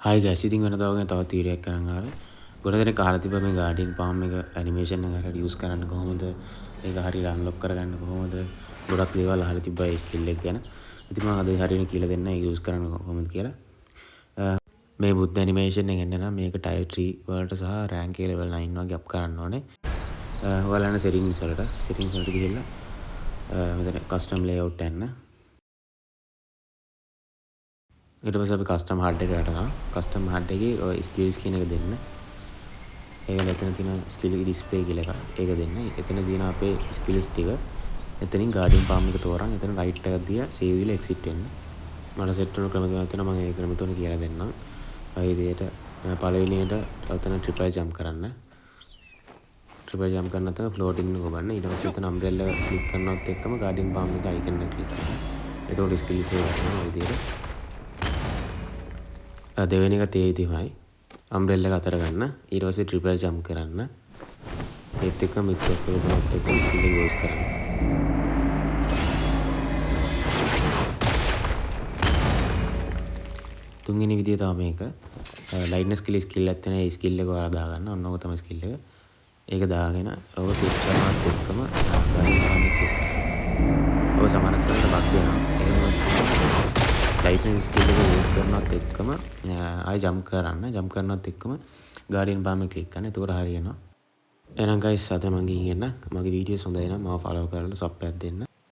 හයි gas ඉතින් වෙනදා වගේ තවත් වීඩියෝ එකක් කරන් ආවේ. ගොඩ දෙනෙක් අහලා තිබ්බා මේ ගාඩියන් ෆාම් එක ඇනිමේෂන් එක හරියට යූස් කරන්න කොහොමද? ඒක හරියට අන්ලොක් කරගන්න කොහොමද? ගොඩක් දේවල් අහලා තිබ්බා ඒ ස්කිල් එක ගැන. ඉතින් මම අද හරියට කියලා දෙන්න ඒක යූස් කරන්න කොහොමද කියලා. මේ බුද්ධ ඇනිමේෂන් එක එන්න නම් මේක ටයර් 3 වලට සහ රෑන්ක් එක ලෙවල් 9 වගේ අප් කරන්න ඕනේ. ඔයාලා යන සෙටින්ග්ස් වලට ගිහිල්ලා මෙතන කස්ටම් ලේඅවුට් යන්න. ඊට පස්සේ අපි කස්ටම් HUD එකට යනවා. කස්ටම් HUD එකේ ඔය ස්කිල්ස් කියන එක දෙන්න. ඒකල එතන තියෙන ස්කිල් ඩිස්ප්ලේ කියලා එකක්. ඒක දෙන්න. එතන තියෙන අපේ ස්කිල්ස් ටික. එතනින් ගාඩියන් ෆාම් එක තෝරන් එතන රයිට් එකක් දීලා සේව් විල එක්සිට් වෙන්න. මට සෙට් වෙන ක්‍රම තුනක් තියෙනවා. මම ඒ ක්‍රම තුන කියලා දෙන්නම්. ඔය විදිහට පළවෙනියට ඔතන ට්‍රිපල් ජම්ප් කරන්න. ට්‍රිපල් ජම්ප් කරන නැත්නම් ෆ්ලෝටින් එක ගොබන්න. ඊට පස්සේ එතන අම්බ්‍රෙල්ලා ක්ලික් කරනවත් එක්කම ගාඩියන් ෆාම් එක අයිකන් එක ක්ලික් කරන්න. එතකොට ස්කිල් සේව් වෙනවා ඔය විදිහට. දෙවෙනි එක තේ විදිහමයි. අම්බ්‍රෙල්ලා එක අතර ගන්න. ඊට පස්සේ ට්‍රිපල් ජම්ප් කරන්න. ඒත් එක්ක මිඩ් ටොප් එක බලවත් එක්ක ස්කිල් එක යූස් කරන්න. තුන්වෙනි විදිය තමයි මේක. ලයිට්නස් ස්කිල් එකක් තියෙන ඒ ස්කිල් එක ඔයාලා දාගන්න. ඔන්න ඔක තමයි ස්කිල් එක. ඒක දාගෙන ඔක ක්ලික් කරනවත් එක්කම ගාඩියන් ෆාම් එක ක්ලික් කරන්න. ඔය සමානක් කරලා බග් වෙනවා. ලයිට්නස් ස්කිල් එක යූස් කරනවත් එක්කම ආයි ජම්ප් කරන්න. ජම්ප් කරනවත් එක්කම ගාඩියන් ෆාම් එක ක්ලික් කරන්න. එතකොට හරියනවා. එහෙනම් ගයිස් අද මම ගිහින් එන්න. මගේ වීඩියෝස් හොඳයි නම් මාව ෆලෝ කරලා සබ් එකක් දෙන්න.